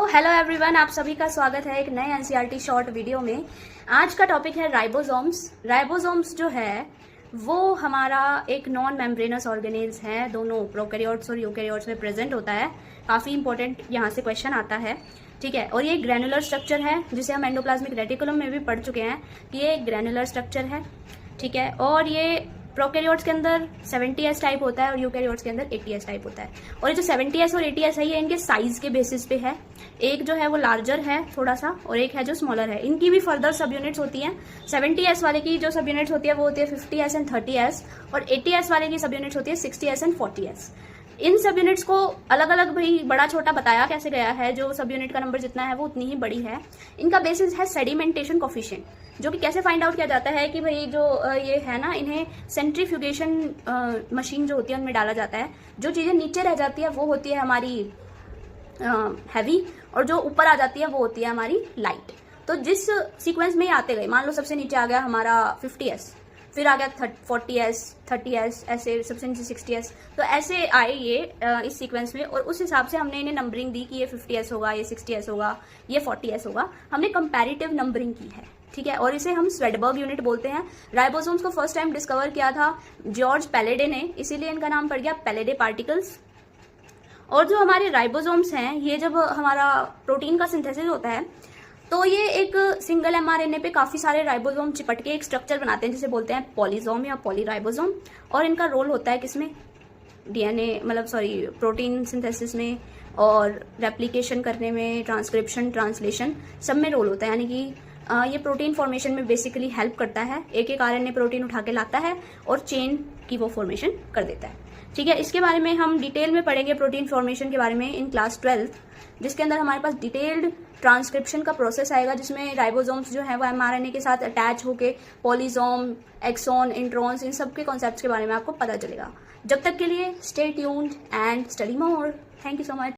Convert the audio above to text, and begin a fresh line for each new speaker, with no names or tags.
Hello everyone, आप सभी का स्वागत है एक नए एनसीईआरटी शॉर्ट वीडियो में। आज का टॉपिक है राइबोसोम्स। राइबोसोम्स जो है वो हमारा एक नॉन मेम्ब्रेनस ऑर्गेनेल्स है, दोनों प्रोकैरियोट्स और यूकैरियोट्स में प्रेजेंट होता है। काफ़ी इंपॉर्टेंट यहाँ से क्वेश्चन आता है, ठीक है। और ये ग्रैनुलर स्ट्रक्चर है जिसे हम एंडोप्लाज्मिक रेटिकुलम में भी पढ़ चुके हैं कि ये ग्रैनुलर स्ट्रक्चर है, ठीक है। और ये प्रोकैरियोट्स के अंदर 70S टाइप होता है और यूकैरियोट्स के अंदर 80S टाइप होता है। और ये जो 70S और 80S है ये इनके साइज के बेसिस पे है। एक जो है वो लार्जर है थोड़ा सा और एक है जो स्मॉलर है। इनकी भी फर्दर सब यूनिट्स होती हैं। 70S वाले की जो सब यूनिट्स होती है वो होती है 50S एंड 30S, और 80S वाले की सब यूनिट्स होती है 60S एंड 40S। इन सब यूनिट्स को अलग अलग भाई बड़ा छोटा बताया कैसे गया है, जो सब यूनिट का नंबर जितना है वो उतनी ही बड़ी है। इनका बेसिस है सेडिमेंटेशन कोफिशिएंट, जो कि कैसे फाइंड आउट किया जाता है कि भाई जो ये है ना, इन्हें सेंट्रीफ्यूगेशन मशीन जो होती है उनमें डाला जाता है। जो चीज़ें नीचे रह जाती है वो होती है हमारी हैवी, और जो ऊपर आ जाती है वो होती है हमारी लाइट। तो जिस सीक्वेंस में ये आते गए, मान लो सबसे नीचे आ गया हमारा 50S, फिर आ गया 40S, 30S, ऐसे सबसे नीचे 60S, तो ऐसे आए ये इस सीक्वेंस में। और उस हिसाब से हमने इन्हें नंबरिंग दी कि ये 50S होगा, ये 60S होगा, ये 40S होगा। हमने कंपैरेटिव नंबरिंग की है, ठीक है। और इसे हम स्वेडबर्ग यूनिट बोलते हैं। राइबोसोम्स को फर्स्ट टाइम डिस्कवर किया था जॉर्ज पैलेडे ने, इसीलिए इनका नाम पड़ गया पैलेडे पार्टिकल्स। और जो हमारे राइबोसोम्स हैं, ये जब हमारा प्रोटीन का सिंथेसिस होता है तो ये एक सिंगल mRNA पे काफी सारे राइबोसोम चिपट के एक स्ट्रक्चर बनाते हैं जिसे बोलते हैं पॉलीसोम या पॉलीराइबोसोम। और इनका रोल होता है किसमें, डीएनए मतलब प्रोटीन सिंथेसिस में, और रेप्लिकेशन करने में, ट्रांसक्रिप्शन, ट्रांसलेशन, सब में रोल होता है। यानी कि ये प्रोटीन फॉर्मेशन में बेसिकली हेल्प करता है। एक एक आरएनए प्रोटीन उठा के लाता है और चेन की वो फॉर्मेशन कर देता है, ठीक है। इसके बारे में हम डिटेल में पढ़ेंगे प्रोटीन फॉर्मेशन के बारे में इन क्लास 12, जिसके अंदर हमारे पास डिटेल्ड ट्रांसक्रिप्शन का प्रोसेस आएगा, जिसमें राइबोसोम्स जो है वो एमआरएनए के साथ अटैच होके पॉलीसोम, एक्सॉन, इंट्रॉन्स, इन सब के कॉन्सेप्ट्स के बारे में आपको पता चलेगा। जब तक के लिए stay tuned and study more. Thank you so much.